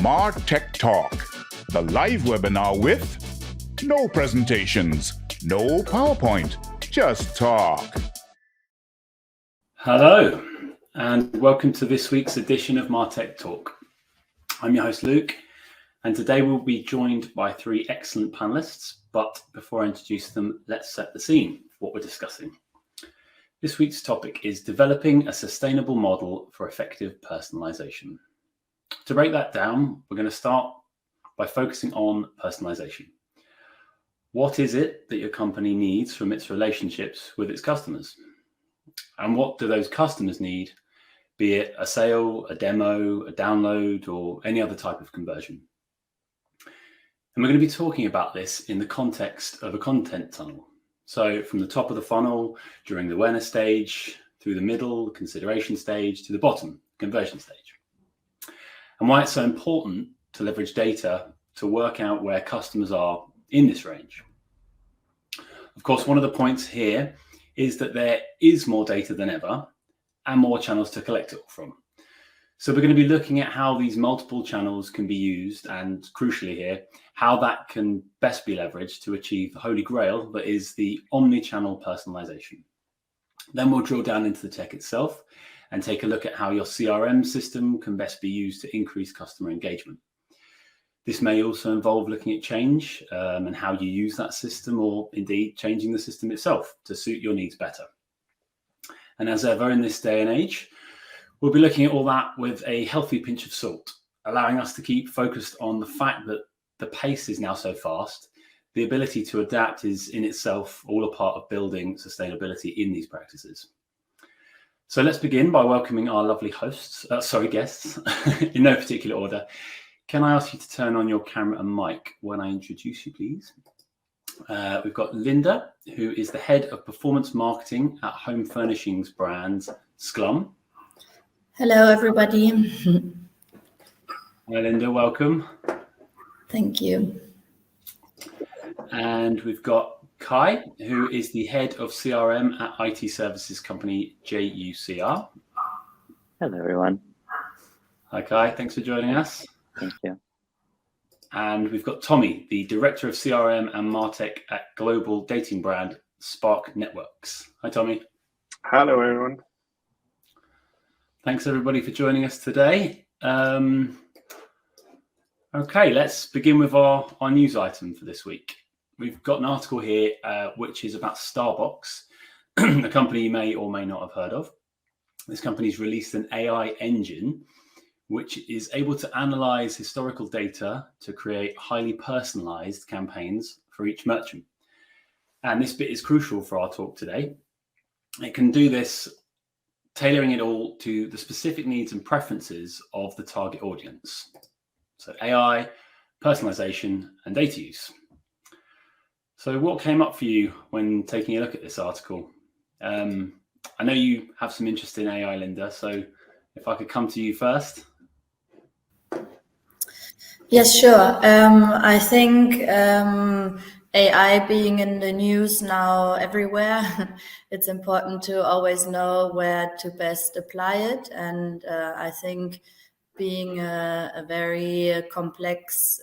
MarTechTalk, the live webinar with no presentations, no PowerPoint, just talk. Hello, and welcome to this week's edition of MarTechTalk. I'm your host, Luke, and today we'll be joined by three excellent panelists. But before I introduce them, let's set the scene for what we're discussing. This week's topic is developing a sustainable model for effective personalization. To break that down, we're going to start by focusing on personalization. What is it that your company needs from its relationships with its customers? And what do those customers need, be it a sale, a demo, a download, or any other type of conversion? And we're going to be talking about this in the context of a content tunnel. So from the top of the funnel, during the awareness stage, through the middle, the consideration stage, to the bottom, conversion stage. And why it's so important to leverage data to work out where customers are in this range. Of course, one of the points here is that there is more data than ever and more channels to collect it from. So we're going to be looking at how these multiple channels can be used, and crucially here, how that can best be leveraged to achieve the holy grail that is the omni-channel personalization. Then we'll drill down into the tech itself and take a look at how your CRM system can best be used to increase customer engagement. This may also involve looking at change and how you use that system, or indeed changing the system itself to suit your needs better. And as ever in this day and age, we'll be looking at all that with a healthy pinch of salt, allowing us to keep focused on the fact that the pace is now so fast. The ability to adapt is in itself all a part of building sustainability in these practices. So let's begin by welcoming our lovely guests, in no particular order. Can I ask you to turn on your camera and mic when I introduce you, please? We've got Linda, who is the head of performance marketing at home furnishings brand Sklum. Hello, everybody. Hi, Linda, welcome. Thank you. And we've got Kai, who is the head of CRM at IT services company JUCR. Hello, everyone. Hi, Kai. Thanks for joining us. Thank you. And we've got Tommy, the director of CRM and MarTech at global dating brand Spark Networks. Hi, Tommy. Hello, everyone. Thanks, everybody, for joining us today. Okay, let's begin with our news item for this week. We've got an article here which is about Starbucks, a company you may or may not have heard of. This company's released an AI engine which is able to analyze historical data to create highly personalized campaigns for each merchant. And this bit is crucial for our talk today. It can do this, tailoring it all to the specific needs and preferences of the target audience. So AI, personalization, and data use. So what came up for you when taking a look at this article? I know you have some interest in AI, Linda, so if I could come to you first. Yes, sure. I think AI being in the news now everywhere, it's important to always know where to best apply it. And I think being a very complex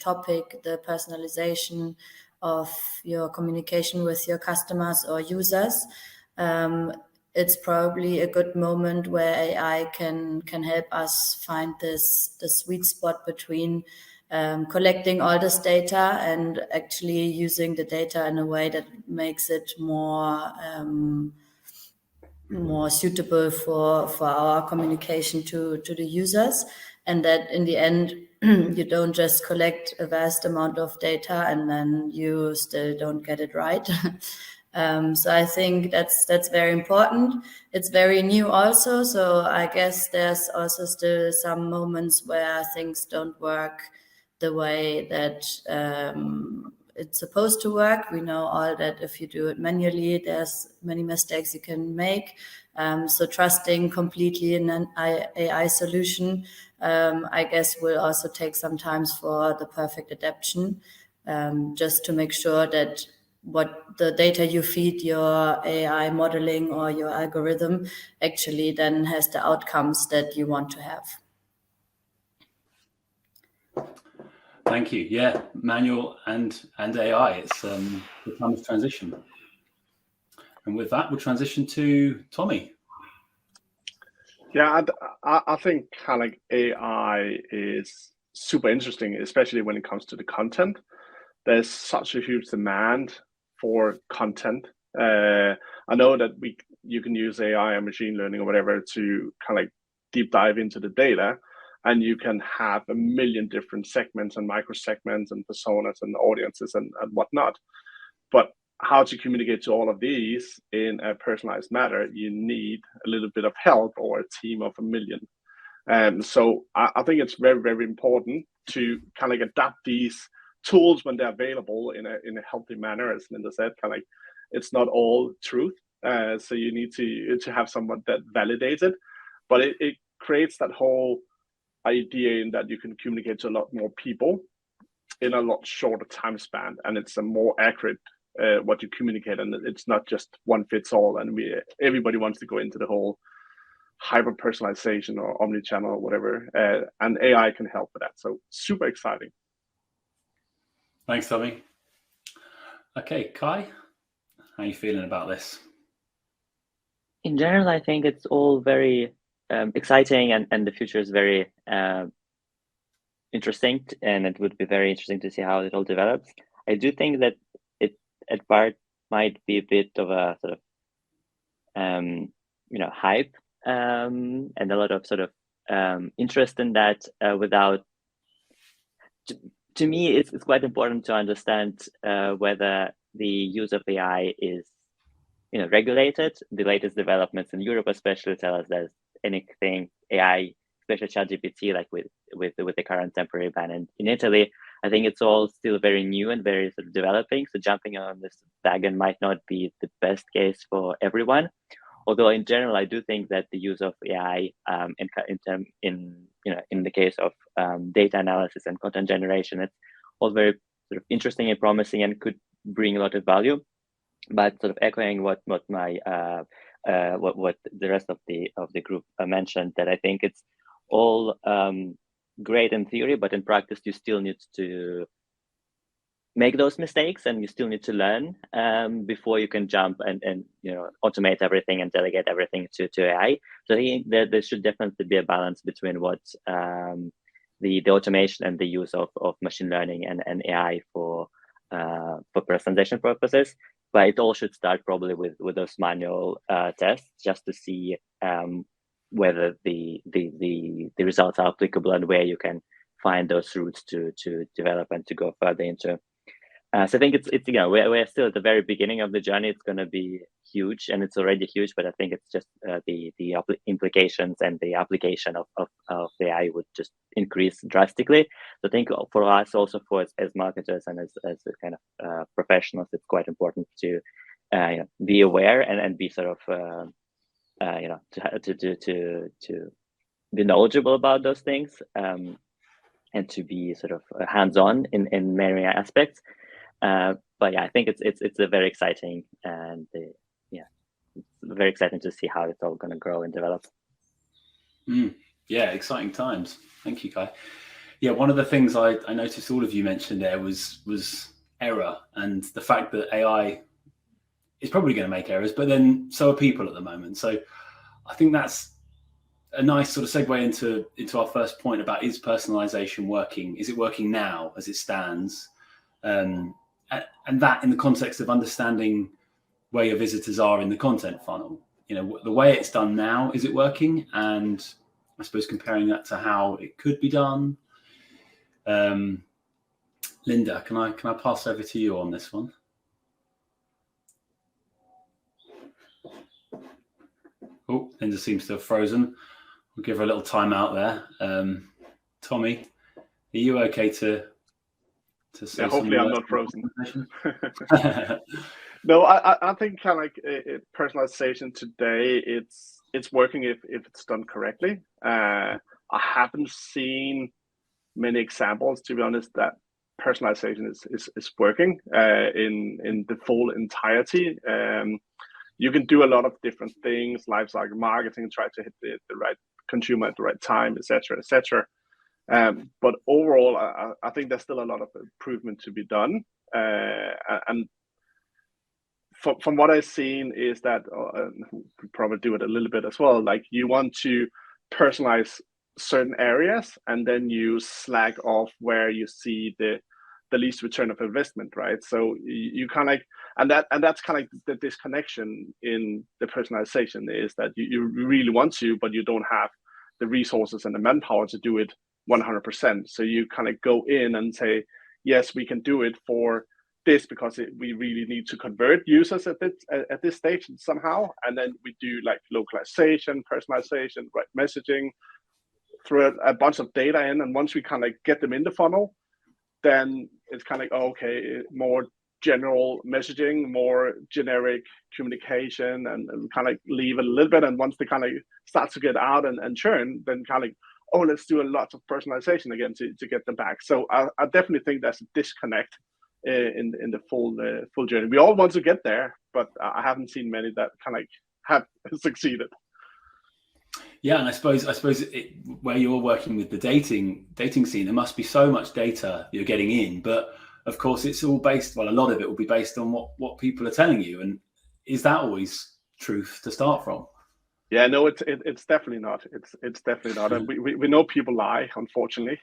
topic, the personalization of your communication with your customers or users, it's probably a good moment where AI can help us find the sweet spot between collecting all this data and actually using the data in a way that makes it more suitable for our communication to the users, and that in the end you don't just collect a vast amount of data and then you still don't get it right. So I think that's very important. It's very new also, so I guess there's also still some moments where things don't work the way that it's supposed to work. We know all that if you do it manually, there's many mistakes you can make. So trusting completely in an AI solution, I guess, will also take some time for the perfect adaptation, just to make sure that what the data you feed your AI modeling or your algorithm actually then has the outcomes that you want to have. Thank you. Yeah, manual and AI. It's the time of transition. And with that, we'll transition to Tommy. Yeah, I think kind of like AI is super interesting, especially when it comes to the content. There's such a huge demand for content. I know that you can use AI and machine learning or whatever to kind of like deep dive into the data, and you can have a million different segments and micro segments and personas and audiences and whatnot. But how to communicate to all of these in a personalized manner, you need a little bit of help or a team of a million. And so I think it's very, very important to kind of like adapt these tools when they're available in a healthy manner, as Linda said, kind of like it's not all truth. So you need to have someone that validates it, but it creates that whole idea in that you can communicate to a lot more people in a lot shorter time span, and it's a more accurate what you communicate, and it's not just one fits all. And everybody wants to go into the whole hyper personalization or omni-channel or whatever, and AI can help with that. So super exciting. Thanks, Tommy. Okay, Kai, how are you feeling about this? In general, I think it's all very exciting, and the future is very interesting, and it would be very interesting to see how it all develops. I do think that it at part might be a bit of a sort of hype and a lot of sort of interest in that without. To me, it's quite important to understand whether the use of AI is regulated. The latest developments in Europe especially tell us that anything AI, especially ChatGPT, like with the current temporary ban in Italy, I think it's all still very new and very sort of developing. So jumping on this wagon might not be the best case for everyone. Although in general, I do think that the use of AI in the case of data analysis and content generation, it's all very sort of interesting and promising and could bring a lot of value. But sort of echoing what my what the rest of the group mentioned, that I think it's all great in theory, but in practice you still need to make those mistakes, and you still need to learn before you can jump and automate everything and delegate everything to AI. So I think there should definitely be a balance between what the automation and the use of machine learning and AI for personalization purposes. But it all should start probably with those manual tests, just to see whether the results are applicable and where you can find those routes to develop and to go further into. So I think it's we're still at the very beginning of the journey. It's going to be huge, and it's already huge. But I think it's just the implications and the application of AI would just increase drastically. So I think for us, also as marketers and as kind of professionals, it's quite important to be aware and be sort of to be knowledgeable about those things, and to be sort of hands-on in many aspects. But yeah, I think it's a very exciting, and it's very exciting to see how it's all going to grow and develop. Yeah, exciting times. Thank you, Kai. Yeah, one of the things I noticed all of you mentioned there was error, and the fact that AI is probably going to make errors, but then so are people at the moment. So I think that's a nice sort of segue into our first point about, is personalization working? Is it working now as it stands? And that in the context of understanding where your visitors are in the content funnel. The way it's done now, is it working? And I suppose comparing that to how it could be done. Linda, can I pass over to you on this one? Oh, Linda seems to have frozen. We'll give her a little time out there. Tommy, are you okay to say? Yeah, hopefully I'm not frozen. No, I think kind of like personalization today, it's working if it's done correctly. I haven't seen many examples, to be honest, that personalization is working in the full entirety. You can do a lot of different things, life cycle marketing, try to hit the right consumer at the right time, etc., etc. But overall, I think there's still a lot of improvement to be done. And from what I've seen is that we probably do it a little bit as well. Like you want to personalize certain areas, and then you slag off where you see the least return of investment, right? So you kind of that's kind of the disconnection in the personalization is that you really want to, but you don't have the resources and the manpower to do it 100%. So you kind of go in and say, yes, we can do it for this because we really need to convert users at this stage somehow, and then we do like localization, personalization, right, messaging, throw a bunch of data in, and once we kind of get them in the funnel, then it's kind of like, okay, more general messaging, more generic communication, and kind of leave it a little bit. And once they kind of start to get out and churn, then kind of like, oh, let's do a lot of personalization again to get them back. So I definitely think there's a disconnect in the full journey. We all want to get there, but I haven't seen many that kind of have succeeded. Yeah, and I suppose where you're working with the dating scene, there must be so much data you're getting in, but of course it's all based, well, a lot of it will be based on what people are telling you. And is that always truth to start from? Yeah, no, it's definitely not. It's definitely not, and we know people lie, unfortunately.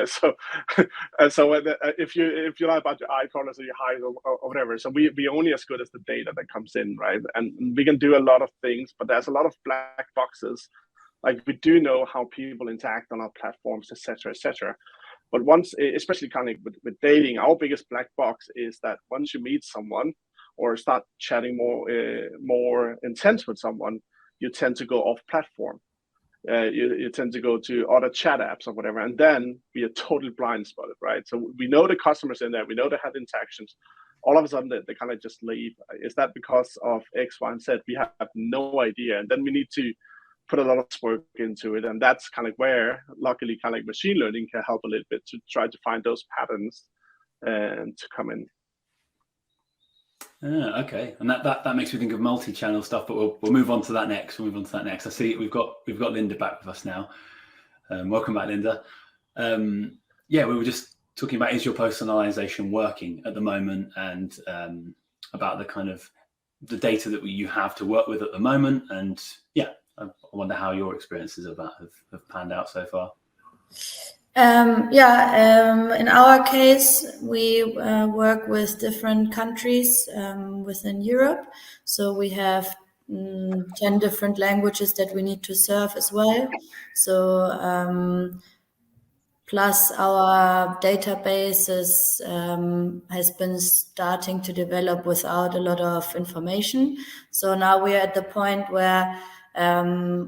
So if you lie about your eye colors or your height or whatever, so we only as good as the data that comes in, right? And we can do a lot of things, but there's a lot of black boxes. Like we do know how people interact on our platforms, etc., etc. But once, especially kind of with dating, our biggest black box is that once you meet someone or start chatting more intense with someone, you tend to go off platform. You tend to go to other chat apps or whatever, and then we are totally blind spotted, right? So we know the customers in there, we know they had interactions. All of a sudden, they kind of just leave. Is that because of X, Y, and Z? We have no idea, and then we need to put a lot of work into it, and that's kind of where, luckily, kind of like machine learning can help a little bit to try to find those patterns and to come in. Okay, and that makes me think of multi-channel stuff, but we'll move on to that next. I see we've got Linda back with us now. Welcome back, Linda. Yeah, we were just talking about, is your personalization working at the moment, and about the kind of the data that you have to work with at the moment, and yeah, I wonder how your experiences of that have panned out so far. In our case, we work with different countries within Europe. So we have 10 different languages that we need to serve as well. So plus our databases has been starting to develop without a lot of information. So now we are at the point where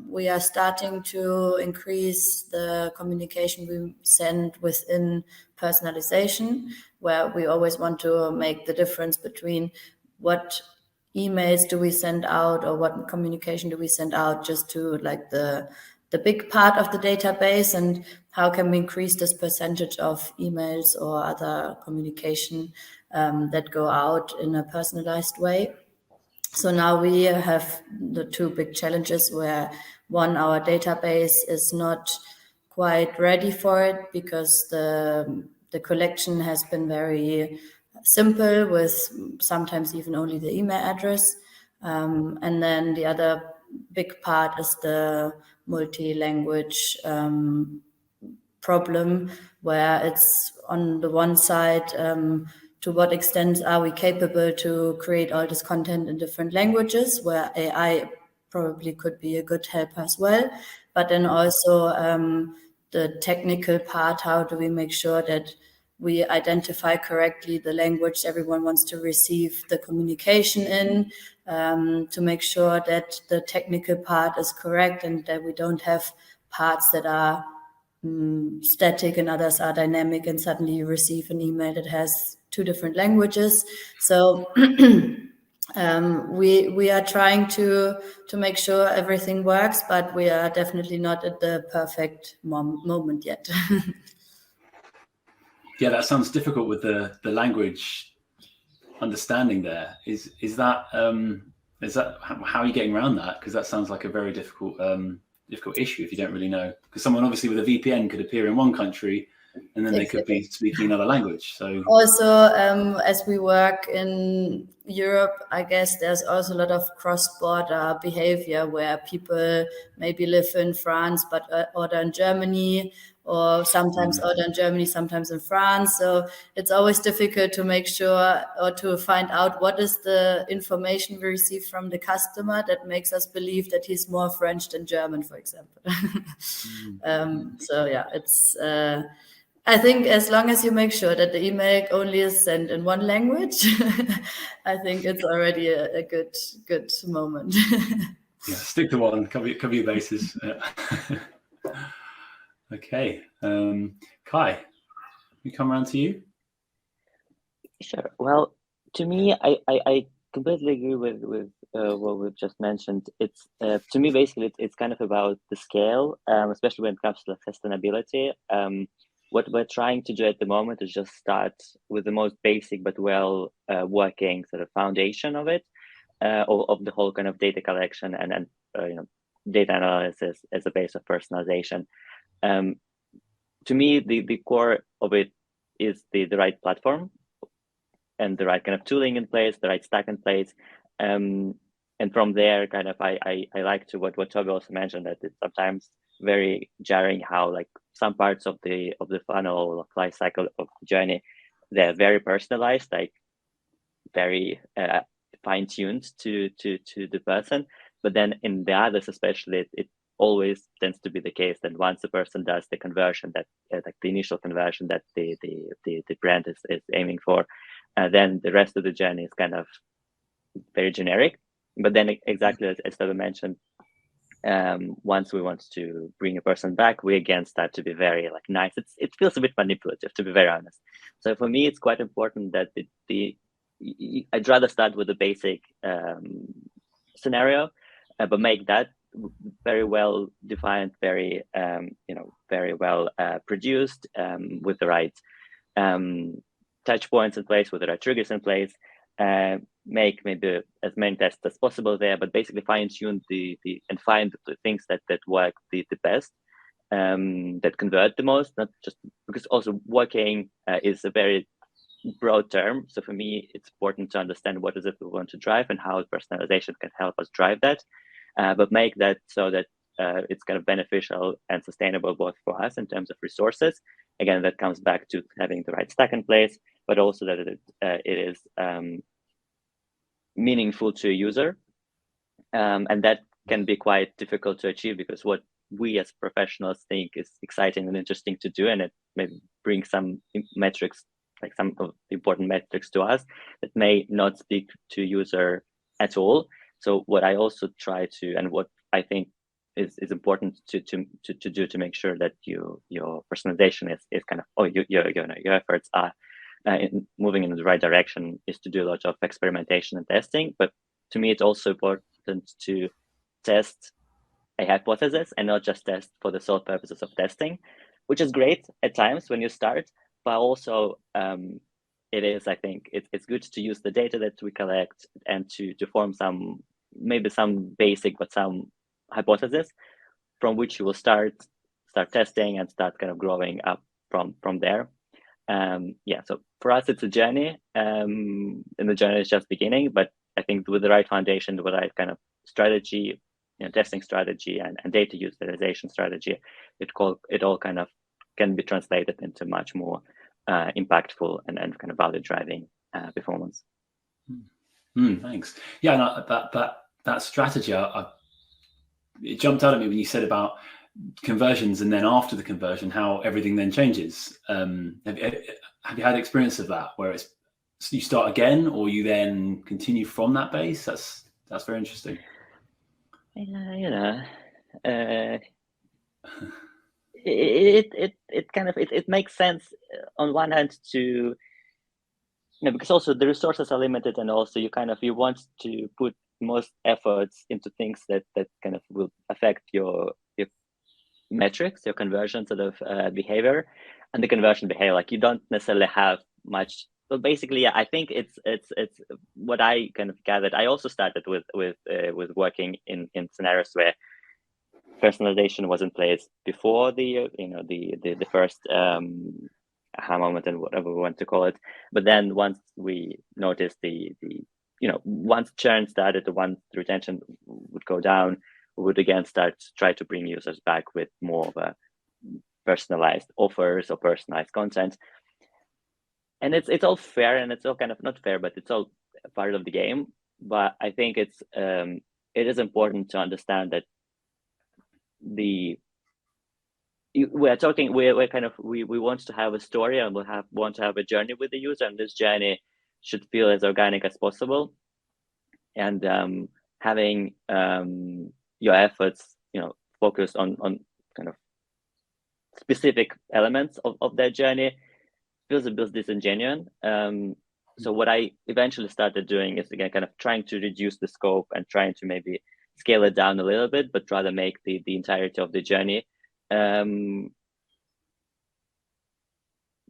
we are starting to increase the communication we send within personalization, where we always want to make the difference between what emails do we send out or what communication do we send out just to like the big part of the database, and how can we increase this percentage of emails or other communication that go out in a personalized way. So now we have the two big challenges where one, our database is not quite ready for it because the collection has been very simple with sometimes even only the email address. And then the other big part is the multi-language problem, where it's on the one side, to what extent are we capable to create all this content in different languages, where AI probably could be a good help as well. But then also the technical part, how do we make sure that we identify correctly the language everyone wants to receive the communication in, to make sure that the technical part is correct and that we don't have parts that are static and others are dynamic, and suddenly you receive an email that has two different languages. So we are trying to make sure everything works, but we are definitely not at the perfect moment yet. Yeah, that sounds difficult with the language understanding there. Is that how are you getting around that? Because that sounds like a very difficult issue if you don't really know, because someone obviously with a VPN could appear in one country and then they could be speaking another language. So also, as we work in Europe, I guess there's also a lot of cross-border behavior where people maybe live in France but order in Germany, or sometimes order in Germany, sometimes in France. So it's always difficult to make sure or to find out what is the information we receive from the customer that makes us believe that he's more French than German, for example. So yeah, it's I think as long as you make sure that the email only is sent in one language, I think it's already a good moment. Yeah, stick to one, cover your bases. Okay, Kai, we come around to you. Sure. Well, to me, I completely agree with what we've just mentioned. It's to me basically it's kind of about the scale, especially when it comes to sustainability. What we're trying to do at the moment is just start with the most basic but well working sort of foundation of it, of the whole kind of data collection and data analysis as a base of personalization. To me, the core of it is the right platform and the right kind of tooling in place, the right stack in place. And from there, kind of, I like to what Toby also mentioned, that it's sometimes very jarring how like some parts of the funnel, life cycle of the journey, they're very personalized, like very fine-tuned to the person. But then in the others, especially, it always tends to be the case that once the person does the conversion, that like the initial conversion that the brand is aiming for, then the rest of the journey is kind of very generic. But then exactly as Toby mentioned, once we want to bring a person back, we again start to be very like nice. It feels a bit manipulative, to be very honest. So for me, it's quite important that I'd rather start with a basic scenario, but make that very well defined, very very well produced, with the right touch points in place, with the right triggers in place. Make maybe as many tests as possible there, but basically fine-tune and find the things that work the best, that convert the most. Not just because also working is a very broad term. So for me, it's important to understand what is it we want to drive and how personalization can help us drive that, but make that so that it's kind of beneficial and sustainable both for us in terms of resources. Again, that comes back to having the right stack in place, but also that it is meaningful to a user, and that can be quite difficult to achieve because what we as professionals think is exciting and interesting to do, and it may bring some metrics, like some of the important metrics to us that may not speak to user at all. So what I also try to, and what I think is important to do to make sure that your personalization is kind of, your efforts are moving in the right direction, is to do a lot of experimentation and testing. But to me, it's also important to test a hypothesis and not just test for the sole purposes of testing, which is great at times when you start, but also it is, I think, it's good to use the data that we collect and to form some basic, but some hypothesis from which you will start testing and start kind of growing up from there. So for us, it's a journey, and the journey is just beginning. But I think with the right foundation, with the right kind of strategy, testing strategy and data utilization strategy, it all kind of can be translated into much more impactful and kind of value driving performance. Thanks. Yeah, no, that strategy, it jumped out at me when you said about conversions and then after the conversion, how everything then changes. Have you had experience of that, where you start again or you then continue from that base? That's very interesting. It makes sense on one hand to, because also the resources are limited, and also you want to put most efforts into things that kind of will affect your metrics, your conversion sort of behavior, and the conversion behavior. Like, you don't necessarily have much. But basically, I think it's what I kind of gathered. I also started with working in scenarios where personalization was in place before the the first aha moment and whatever we want to call it. But then once we noticed the once churn started, once the retention would go down, we would again try to bring users back with more of a personalized offers or personalized content. And it's all fair, and it's all kind of not fair, but it's all part of the game. But I think it is important to understand that we want to have a story, and want to have a journey with the user, and this journey should feel as organic as possible. And having your efforts, focused on kind of specific elements of that journey feels a bit disingenuous. So what I eventually started doing is, again, kind of trying to reduce the scope and trying to maybe scale it down a little bit, but rather make the entirety of the journey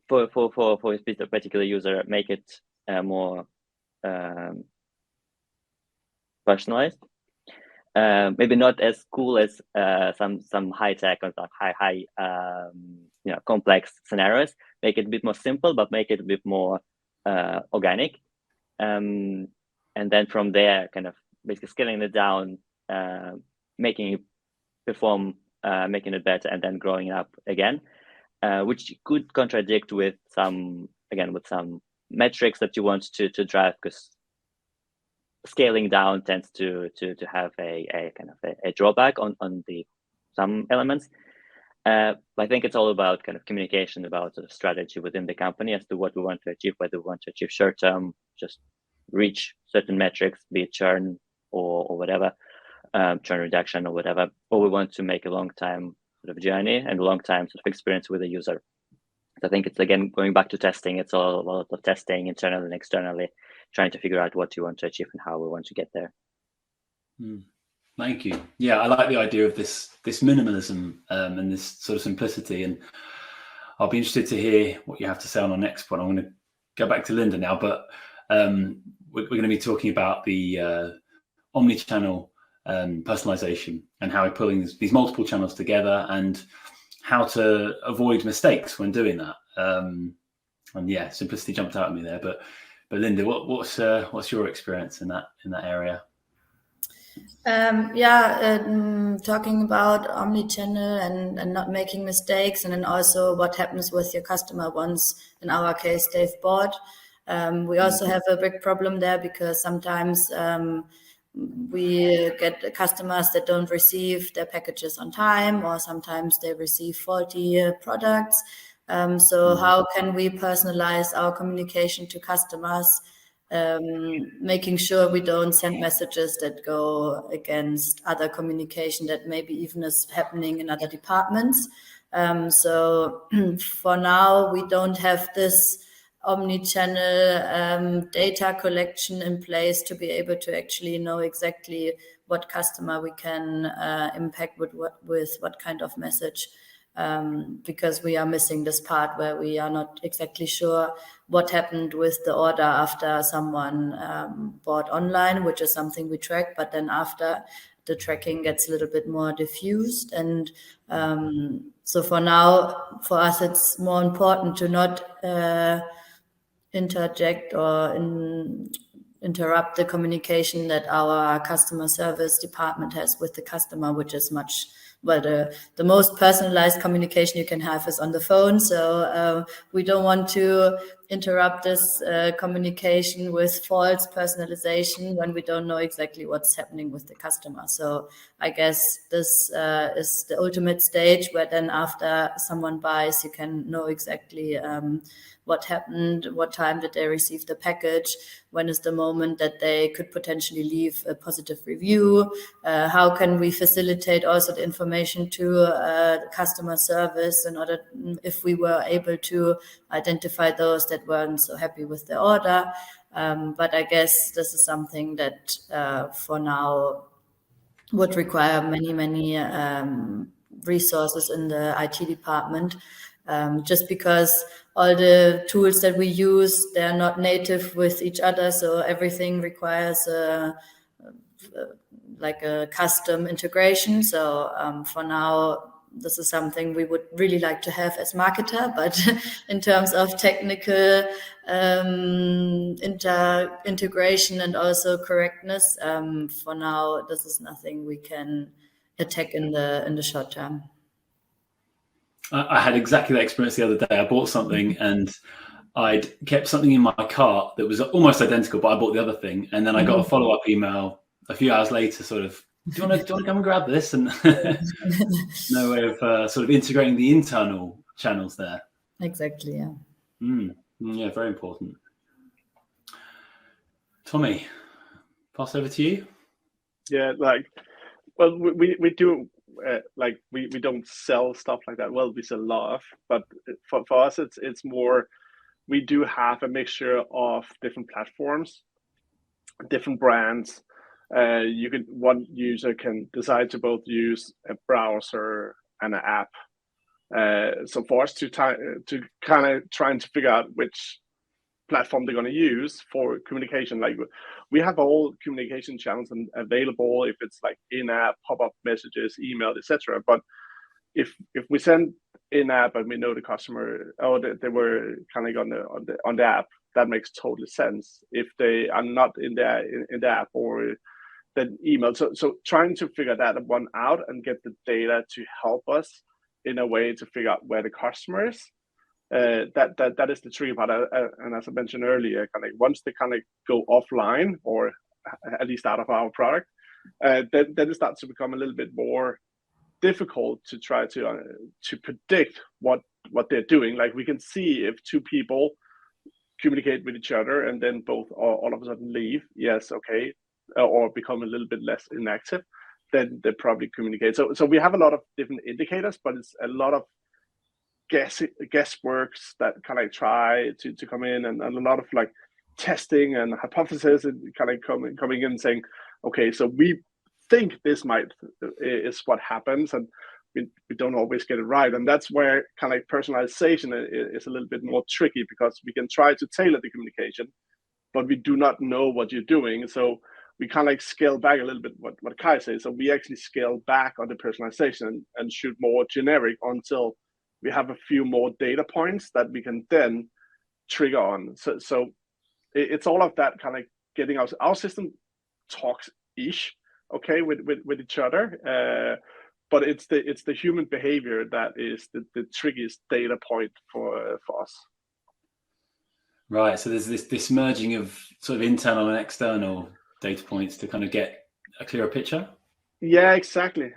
for a particular user, make it more personalized. Maybe not as cool as some high tech or high complex scenarios. Make it a bit more simple, but make it a bit more organic. And then from there, kind of basically scaling it down, making it perform, making it better, and then growing up again, which could contradict with some metrics that you want to drive, because scaling down tends to have a kind of a drawback on some elements. I think it's all about kind of communication, about the strategy within the company as to what we want to achieve, whether we want to achieve short-term, just reach certain metrics, be it churn or whatever, churn reduction or whatever, or we want to make a long-time sort of journey and a long-time sort of experience with the user. So I think it's, again, going back to testing. It's all a lot of testing internally and externally, trying to figure out what you want to achieve and how we want to get there. Thank you. Yeah, I like the idea of this minimalism and this sort of simplicity. And I'll be interested to hear what you have to say on our next point. I'm going to go back to Linda now, but we're going to be talking about the omni-channel personalization and how we're pulling these multiple channels together and how to avoid mistakes when doing that. And yeah, simplicity jumped out at me there. But Linda, what's your experience in that area? Talking about omni-channel and not making mistakes, and then also what happens with your customer once, in our case, they've bought. We also have a big problem there, because sometimes we get customers that don't receive their packages on time, or sometimes they receive faulty products. So how can we personalize our communication to customers, making sure we don't send messages that go against other communication that maybe even is happening in other departments. So for now, we don't have this omni-channel data collection in place to be able to actually know exactly what customer we can impact with what kind of message. Because we are missing this part where we are not exactly sure what happened with the order after someone bought online, which is something we track, but then after, the tracking gets a little bit more diffused. And so for now, for us, it's more important to not interject or interrupt the communication that our customer service department has with the customer, which is much, well, the most personalized communication you can have is on the phone. So we don't want to interrupt this communication with false personalization when we don't know exactly what's happening with the customer. So I guess this is the ultimate stage where then after someone buys, you can know exactly what happened, what time did they receive the package, when is the moment that they could potentially leave a positive review, how can we facilitate also the information to the customer service in order, if we were able to identify those that weren't so happy with the order. But I guess this is something that for now would require many resources in the IT department, just because all the tools that we use, they're not native with each other. So everything requires like a custom integration. So for now, this is something we would really like to have as marketer, but in terms of technical integration and also correctness, for now, this is nothing we can attack in the short term. I had exactly that experience the other day. I bought something and I'd kept something in my cart that was almost identical, but I bought the other thing, and then I got a follow-up email a few hours later, sort of, do you want to come and grab this? And no way of sort of integrating the internal channels there. Exactly. Yeah. Yeah, very important. Tommy, pass over to you. Yeah, well, we do we don't sell stuff like that. Well, we sell love, but for us, it's more. We do have a mixture of different platforms, different brands. One user can decide to both use a browser and an app. So for us to kind of trying to figure out which platform they're going to use for communication, like we have all communication channels available, if it's like in-app, pop-up messages, email, etc. But if we send in-app and we know the customer, they were kind of on the app, that makes total sense. If they are not in the app or then email, so trying to figure that one out and get the data to help us in a way to figure out where the customer is. That is the tricky part. And as I mentioned earlier, kind of once they kind of go offline or at least out of our product, then it starts to become a little bit more difficult to try to predict what they're doing. Like we can see if two people communicate with each other and then both all of a sudden leave, yes, okay, or become a little bit less inactive, then they probably communicate. So we have a lot of different indicators, but it's a lot of guessworks that kind of try to come in, and a lot of like testing and hypothesis and kind of coming in and saying, okay, so we think this is what happens, and we don't always get it right. And that's where kind of personalization is a little bit more tricky, because we can try to tailor the communication, but we do not know what you're doing. So we kind of scale back a little bit what Kai says. So we actually scale back on the personalization and shoot more generic until we have a few more data points that we can then trigger on. So it's all of that kind of getting our system talks ish, okay, with each other, but it's the human behavior that is the trickiest data point for us. Right. So there's this merging of sort of internal and external data points to kind of get a clearer picture. Yeah, exactly.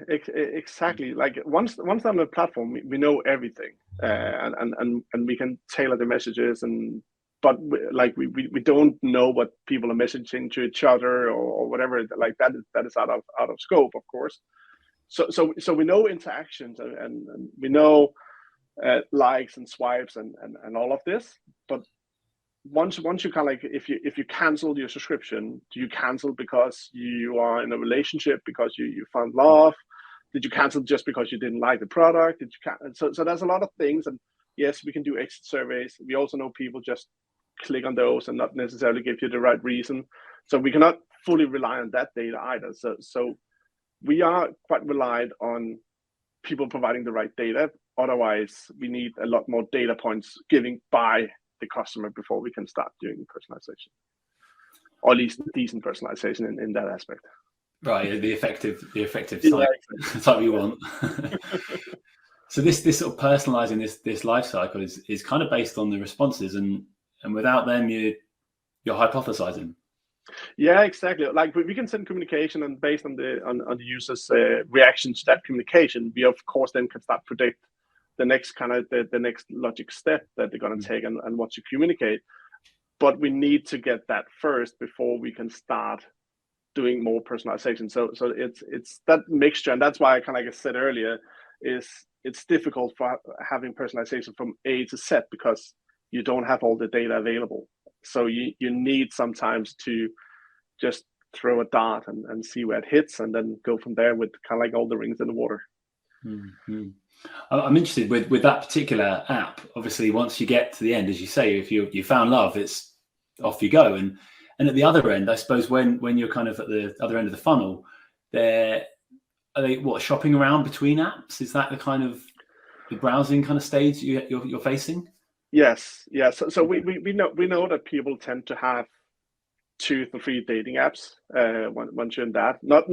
Like once on the platform, we know everything, and we can tailor the messages, but we don't know what people are messaging to each other or whatever. Like that is out of scope, of course. So we know interactions and we know likes and swipes and all of this, but once you kind of like, if you cancel your subscription, do you cancel because you are in a relationship, because you found love? Did you cancel just because you didn't like the product? Did you so there's a lot of things, and yes, we can do exit surveys. We also know people just click on those and not necessarily give you the right reason. So we cannot fully rely on that data either. So we are quite reliant on people providing the right data. Otherwise, we need a lot more data points given by the customer before we can start doing personalization, or at least decent personalization in that aspect. Right, the effective type you want. So this sort of personalizing this life cycle is kind of based on the responses, and without them you're hypothesizing. Yeah, exactly. Like we can send communication, and based on the user's reaction to that communication, we of course then can start predict the next kind of the next logic step that they're going to take and what to communicate. But we need to get that first before we can start doing more personalization. So it's that mixture, and that's why I kind of like I said earlier, is it's difficult for having personalization from A to Z because you don't have all the data available. So you need sometimes to just throw a dart and see where it hits, and then go from there with kind of like all the rings in the water. Mm-hmm. I'm interested with that particular app. Obviously, once you get to the end, as you say, if you found love, it's off you go. And And at the other end, I suppose when you're kind of at the other end of the funnel, are they shopping around between apps? Is that the kind of the browsing kind of stage you're facing? Yes, So we know that people tend to have 2 to 3 dating apps once you're in that. Not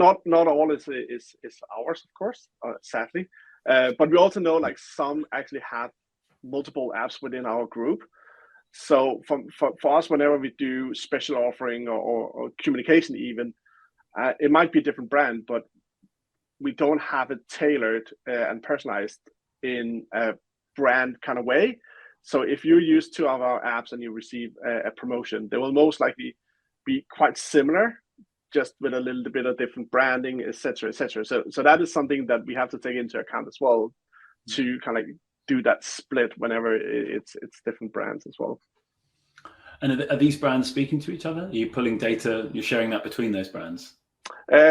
all is ours, of course, sadly. But we also know like some actually have multiple apps within our group. So for us, whenever we do special offering or communication, even it might be a different brand, but we don't have it tailored and personalized in a brand kind of way. So if you use 2 of our apps and you receive a promotion, they will most likely be quite similar, just with a little bit of different branding, etc., etc. So that is something that we have to take into account as well, to kind of do that split whenever it's different brands as well. And are these brands speaking to each other? Are you pulling data? You're sharing that between those brands?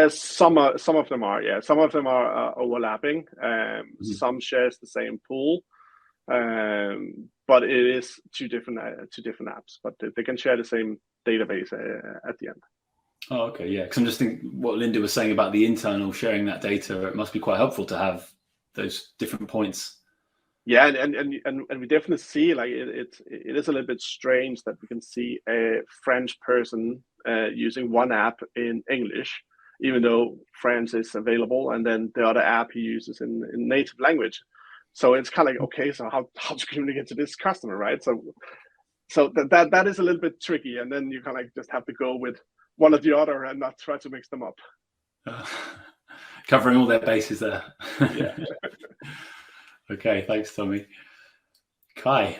Some of them are, yeah. Some of them are overlapping. Some shares the same pool, but it is two different apps. But they can share the same database at the end. Oh, okay, yeah. Because I'm just thinking what Linda was saying about the internal sharing that data. It must be quite helpful to have those different points. Yeah, and we definitely see like it is a little bit strange that we can see a French person using one app in English, even though French is available, and then the other app he uses in native language. So it's kind of like, okay, so how to communicate to this customer, right? So that is a little bit tricky, and then you kind of like just have to go with one or the other and not try to mix them up. Covering all their bases there. Yeah. Okay, thanks, Tommy. Kai,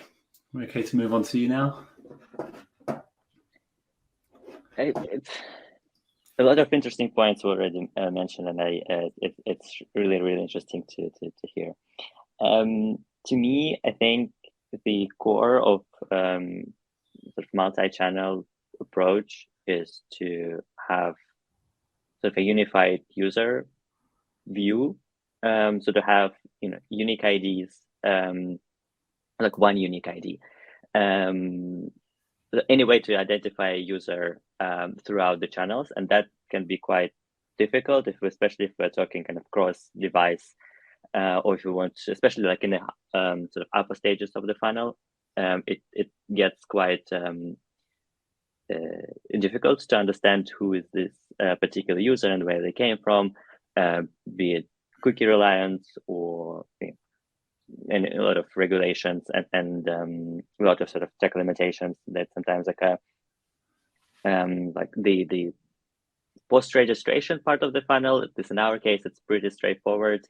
we're okay to move on to you now. It's a lot of interesting points already mentioned, and it's really interesting to hear. To me, I think the core of sort of multi-channel approach is to have sort of a unified user view. So to have unique IDs, like one unique ID. Any way to identify a user throughout the channels, and that can be quite difficult, especially if we're talking kind of cross-device, or if you want to, especially like in the sort of upper stages of the funnel, it gets quite difficult to understand who is this particular user and where they came from, be it cookie reliance or and a lot of regulations and a lot of sort of tech limitations that sometimes occur. Like the post-registration part of the funnel, at least in our case, it's pretty straightforward,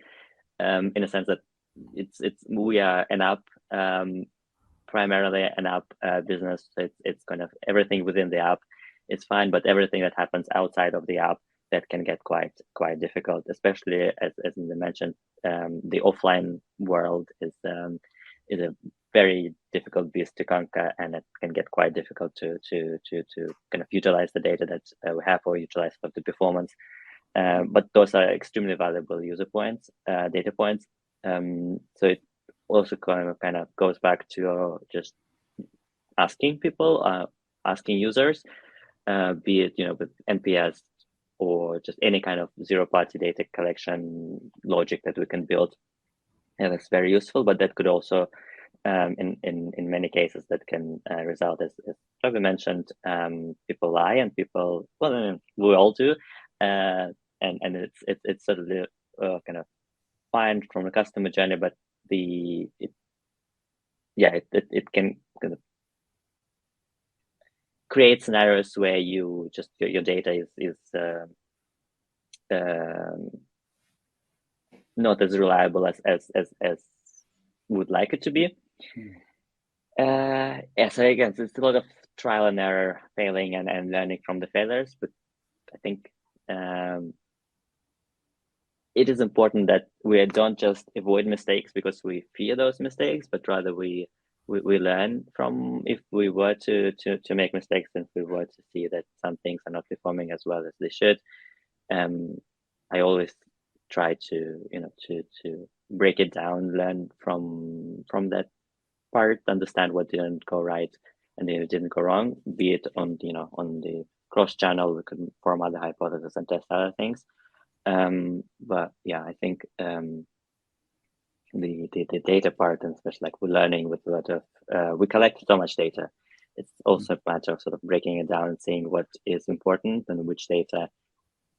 in a sense that we are an app, primarily an app business. So it's kind of everything within the app is fine, but everything that happens outside of the app, that can get quite difficult, especially as Linda mentioned. The offline world is a very difficult beast to conquer, and it can get quite difficult to kind of utilize the data that we have, or utilize of the performance. But those are extremely valuable user points, data points. So it also kind of goes back to just asking people, asking users, be it with NPS or just any kind of zero-party data collection logic that we can build. And that's very useful, but that could also, in many cases, that can result, as Toby mentioned, people lie, and people, well, I mean, we all do, and it's sort of the kind of fine from the customer journey, but it can kind of create scenarios where you just your data is not as reliable as would like it to be. So again, it's a lot of trial and error, failing and learning from the failures. But I think it is important that we don't just avoid mistakes because we fear those mistakes, but rather we learn from if we were to make mistakes, and if we were to see that some things are not performing as well as they should. I always try to break it down, learn from that part, understand what didn't go right and it didn't go wrong, be it on the cross-channel, we could form other hypotheses and test other things. But yeah, I think the data part, and especially like we're learning with a lot of we collect so much data. It's also a matter of sort of breaking it down and seeing what is important and which data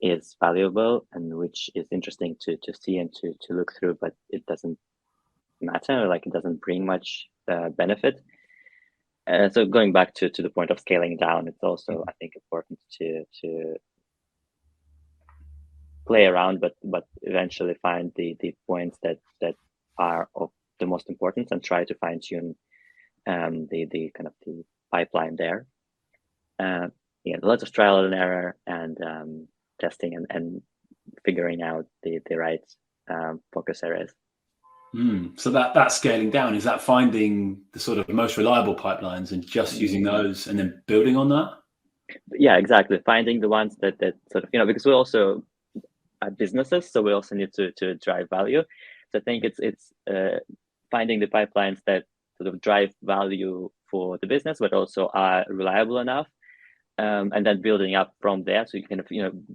is valuable and which is interesting to see and to look through, but it doesn't matter, like it doesn't bring much benefit. So going back to the point of scaling down, it's also I think important to play around, but eventually find the points that are of the most importance and try to fine tune the kind of the pipeline there. Lots of trial and error and testing and figuring out the right focus areas. So that scaling down, is that finding the sort of most reliable pipelines and just using those and then building on that? Yeah, exactly. Finding the ones that sort of, because we also are businesses, so we also need to drive value. So I think it's finding the pipelines that sort of drive value for the business, but also are reliable enough, and then building up from there. So you kind of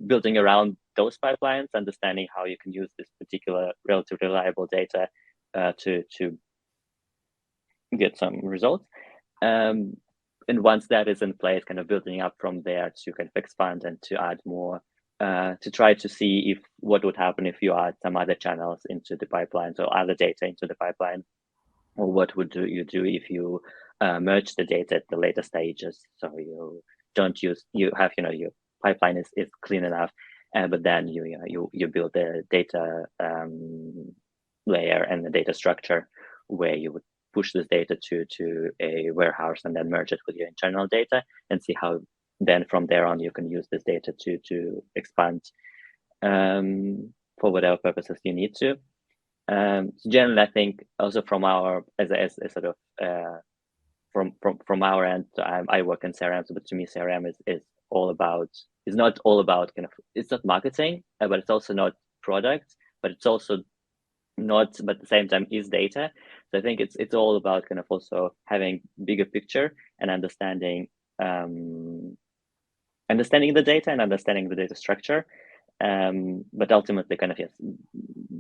building around those pipelines, understanding how you can use this particular relatively reliable data to get some results. And once that is in place, kind of building up from there to kind of expand and to add more, to try to see if what would happen if you add some other channels into the pipeline, so other data into the pipeline, or what would you do if you merge the data at the later stages. So you don't use, you have, your pipeline is clean enough, but then you build the data layer and the data structure where you would push this data to a warehouse and then merge it with your internal data and see how then from there on you can use this data to expand for whatever purposes you need to. So generally, I think also from our as sort of from our end, I work in CRM, but to me CRM is not all about kind of, it's not marketing, but it's also not product, but it's also not, but at the same time is data. So I think it's all about kind of also having bigger picture and understanding the data and understanding the data structure, but ultimately kind of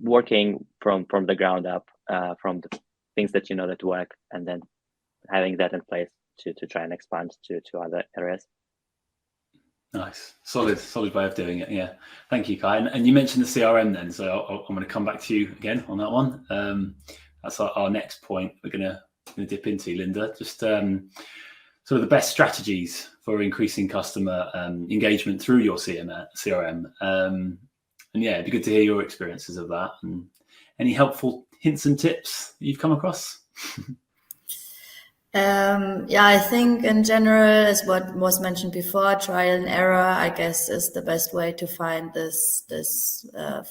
working from the ground up, from the things that that work, and then having that in place to try and expand to other areas. Nice, solid way of doing it. Yeah, thank you, Kai. And you mentioned the CRM then, so I'm going to come back to you again on that one. That's our next point we're going to dip into, Linda. Just sort of the best strategies for increasing customer engagement through your CRM. And yeah, it'd be good to hear your experiences of that and any helpful hints and tips that you've come across. I think in general, as what was mentioned before, trial and error, I guess, is the best way to find this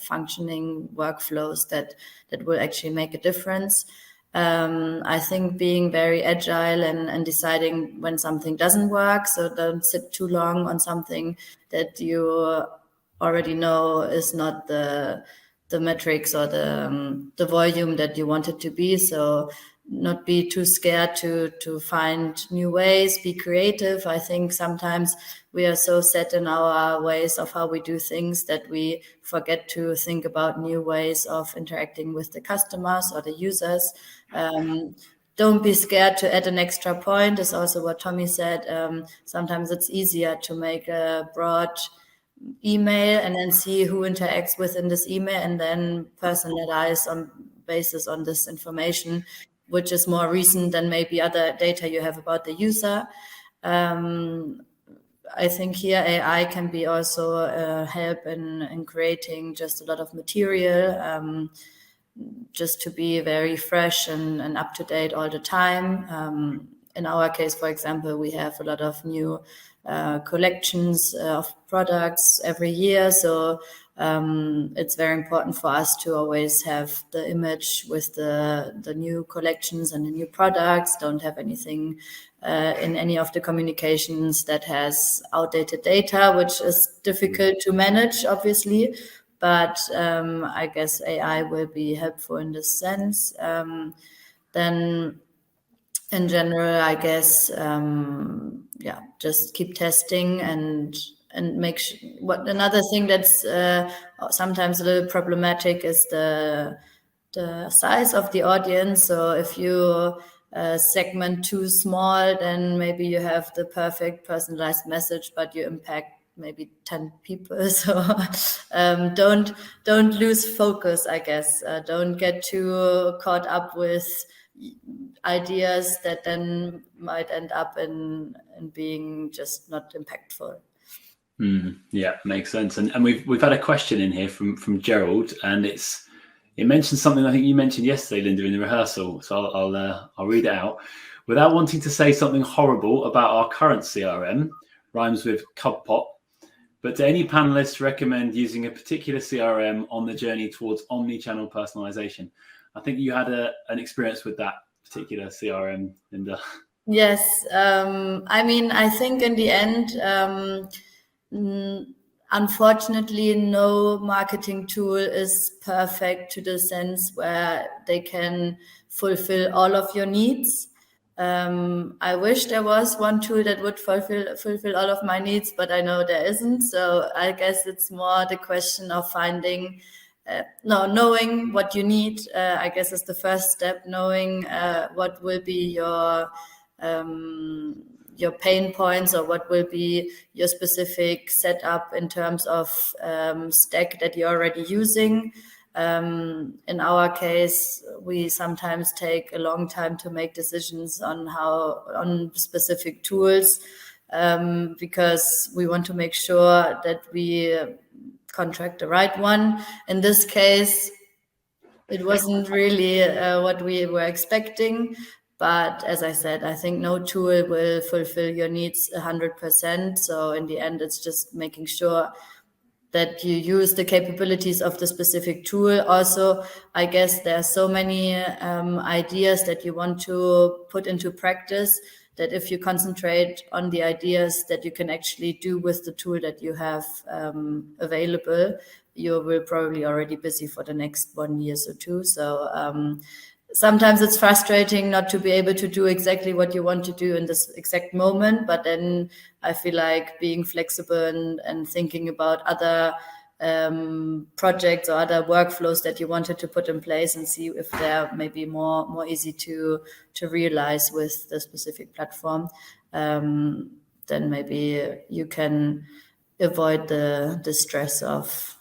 functioning workflows that will actually make a difference. I think being very agile and deciding when something doesn't work, so don't sit too long on something that you already know is not the metrics or the volume that you want it to be. So not be too scared to find new ways, be creative. I think sometimes we are so set in our ways of how we do things that we forget to think about new ways of interacting with the customers or the users. Don't be scared to add an extra point is also what Tommy said. Sometimes it's easier to make a broad email and then see who interacts within this email and then personalize on basis on this information, which is more recent than maybe other data you have about the user. I think here AI can be also help in creating just a lot of material, just to be very fresh and up to date all the time. In our case, for example, we have a lot of new collections of products every year. So it's very important for us to always have the image with the new collections and the new products. Don't have anything in any of the communications that has outdated data, which is difficult to manage, obviously. But I guess AI will be helpful in this sense. Then in general, I guess, just keep testing and make what another thing that's sometimes a little problematic is the size of the audience. So if you segment too small, then maybe you have the perfect personalized message, but you impact maybe 10 people. So don't lose focus, I guess. Don't get too caught up with ideas that then might end up in being just not impactful. Yeah, makes sense. And we've had a question in here from Gerald, and it mentions something I think you mentioned yesterday, Linda, in the rehearsal. So I'll read it out. Without wanting to say something horrible about our current CRM, rhymes with Cubpot, but do any panelists recommend using a particular CRM on the journey towards omni-channel personalization? I think you had an experience with that particular CRM, Linda. Yes. I mean, I think in the end, unfortunately, no marketing tool is perfect to the sense where they can fulfill all of your needs. I wish there was one tool that would fulfill all of my needs, but I know there isn't. So I guess it's more the question of finding, knowing what you need. I guess is the first step. Knowing what will be your pain points or what will be your specific setup in terms of stack that you're already using. In our case, we sometimes take a long time to make decisions on specific tools because we want to make sure that we contract the right one. In this case, it wasn't really what we were expecting. But as I said, I think no tool will fulfill your needs 100%. So in the end, it's just making sure that you use the capabilities of the specific tool. Also, I guess there are so many ideas that you want to put into practice that if you concentrate on the ideas that you can actually do with the tool that you have available, you will probably already busy for the next 1 year or two. So sometimes it's frustrating not to be able to do exactly what you want to do in this exact moment, but then I feel like being flexible and thinking about other projects or other workflows that you wanted to put in place and see if they're maybe more easy to realize with the specific platform, then maybe you can avoid the stress of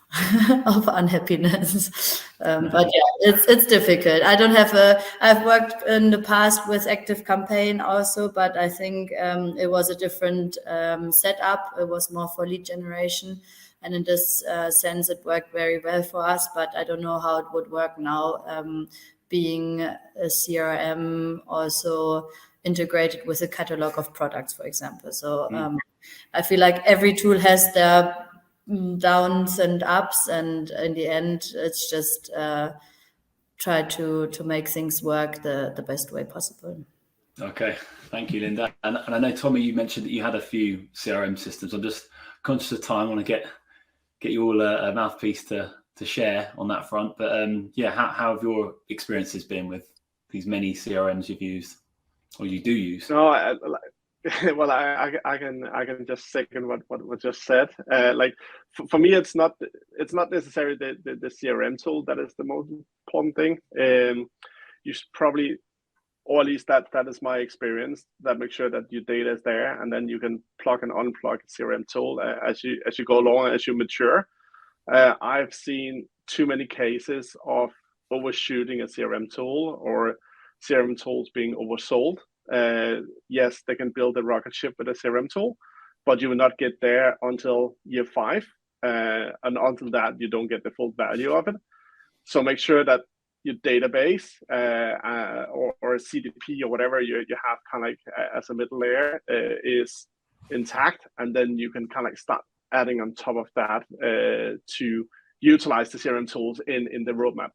of unhappiness. But yeah, it's difficult. I've worked in the past with Active Campaign also, but I think it was a different setup. It was more for lead generation. And in this sense, it worked very well for us, but I don't know how it would work now, being a CRM also integrated with a catalog of products, for example. So I feel like every tool has their downs and ups, and in the end it's just try to make things work the best way possible. Okay, thank you, Linda. And I know, Tommy, you mentioned that you had a few CRM systems. I'm just conscious of time. I want to get you all a mouthpiece to share on that front, but how have your experiences been with these many CRMs you've used or you do use? No, I can just second what was just said. Like for me, it's not necessarily the CRM tool that is the most important thing. You should probably, or at least that is my experience, that make sure that your data is there, and then you can plug and unplug a CRM tool as you go along, as you mature. I've seen too many cases of overshooting a CRM tool or CRM tools being oversold. Yes, they can build a rocket ship with a CRM tool, but you will not get there until year 5. And until that, you don't get the full value of it. So make sure that your database or a CDP or whatever you have kind of like as a middle layer is intact, and then you can kind of like start adding on top of that to utilize the CRM tools in the roadmap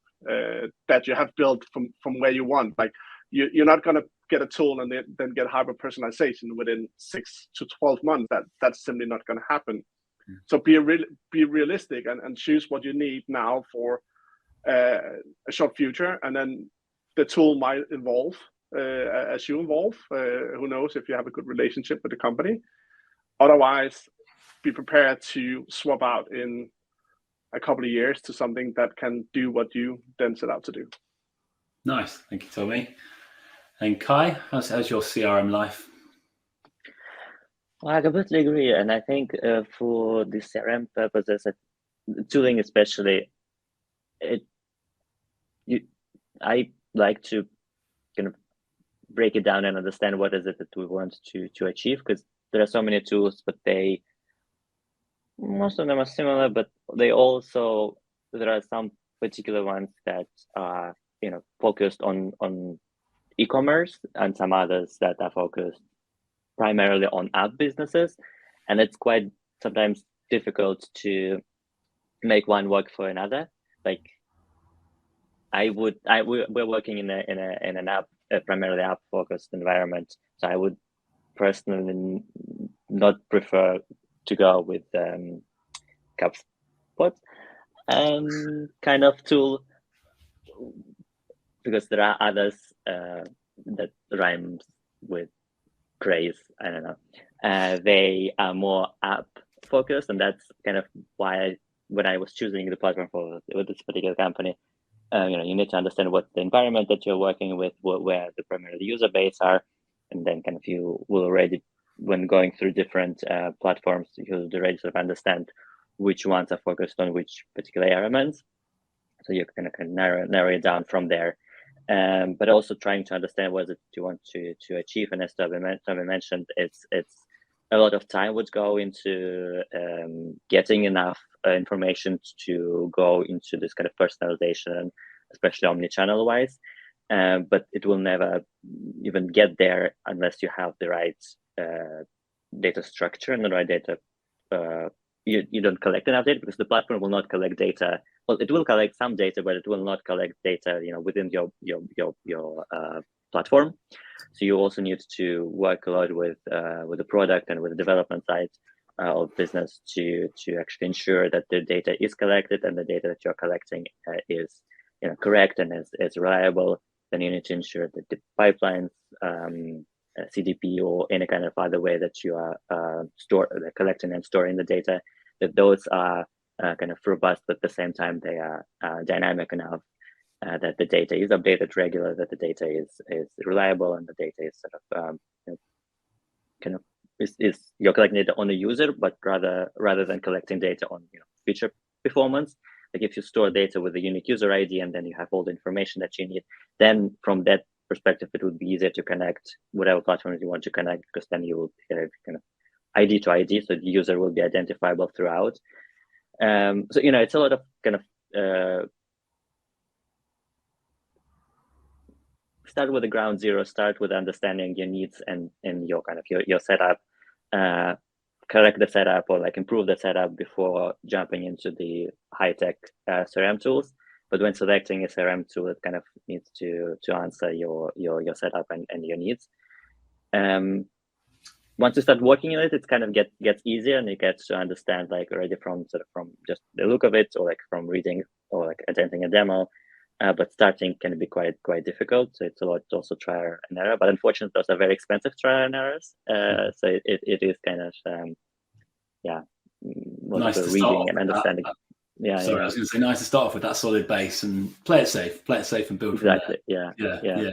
that you have built from where you want. Like you're not going to get a tool and then get hyper personalization within 6 to 12 months. That's simply not going to happen. So be realistic and choose what you need now for a short future, and then the tool might evolve as you involve. Who knows if you have a good relationship with the company. Otherwise, be prepared to swap out in a couple of years to something that can do what you then set out to do. Nice. Thank you, Tommy. And Kai, how's your CRM life? Well, I completely agree. And I think for the CRM purposes, tooling especially, I like to kind of break it down and understand what is it that we want to achieve, because there are so many tools, but most of them are similar, but there are some particular ones that are focused on e-commerce, and some others that are focused primarily on app businesses, and it's quite sometimes difficult to make one work for another. Like we're working in an app, primarily app focused environment, so I would personally not prefer to go with HubSpot kind of tool, because there are others that rhymes with craze. I don't know. They are more app focused, and that's kind of why when I was choosing the platform for this particular company, you need to understand what the environment that you're working with, where the primary user base are, and then kind of you will already, when going through different platforms, you'll already sort of understand which ones are focused on which particular elements. So you can narrow it down from there. But also trying to understand what it you want to achieve. And as Tommy mentioned, it's a lot of time would go into getting enough information to go into this kind of personalization, especially omnichannel wise. But it will never even get there unless you have the right data structure and the right data. You don't collect enough data, because the platform will not collect data. Well, it will collect some data, but it will not collect data, within your platform. So you also need to work a lot with the product and with the development side of business to actually ensure that the data is collected and the data that you're collecting is correct and is reliable. Then you need to ensure that the pipelines, CDP, or any kind of other way that you are collecting and storing the data, that those are kind of robust, but at the same time they are dynamic enough that the data is updated regularly, that the data is reliable, and the data is sort of is you're collecting data on the user, but rather than collecting data on future performance. Like if you store data with a unique user ID and then you have all the information that you need, then from that perspective, it would be easier to connect whatever platforms you want to connect, because then you will kind of ID to ID, so the user will be identifiable throughout. So it's a lot of kind of start with the ground zero, start with understanding your needs and your kind of your setup, correct the setup or like improve the setup before jumping into the high-tech CRM tools. But when selecting a CRM tool, it kind of needs to answer your setup and your needs. Once you start working in it, it kind of gets easier, and you get to understand like already from just the look of it, or like from reading or like attending a demo. But starting can be quite difficult. So it's a lot to also trial and error. But unfortunately, those are very expensive trial and errors. So it is kind of nice to reading and understanding. I was going to say, nice to start off with that solid base and play it safe and build exactly. From there. Yeah.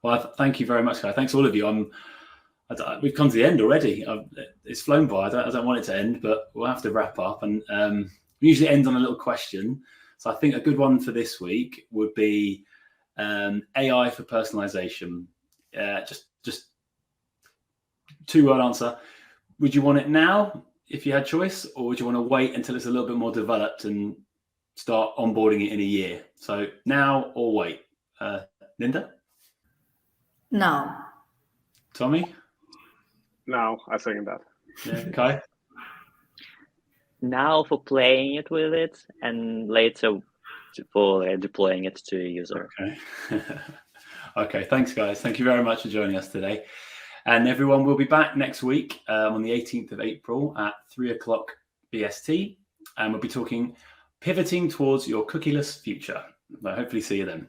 Well, thank you very much, guys. Thanks all of you. We've come to the end already. It's flown by. I don't want it to end, but we'll have to wrap up. And we usually end on a little question. So I think a good one for this week would be AI for personalization. Just 2-word answer. Would you want it now if you had choice, or would you want to wait until it's a little bit more developed and start onboarding it in a year? So now or wait? Linda? Now. Tommy? Now, I second that. Yeah, Kai? Now for playing it with it, and later for deploying it to a user. Okay. Okay, thanks guys. Thank you very much for joining us today. And everyone will be back next week on the 18th of April at 3:00 BST. And we'll be talking pivoting towards your cookieless future. I'll hopefully see you then.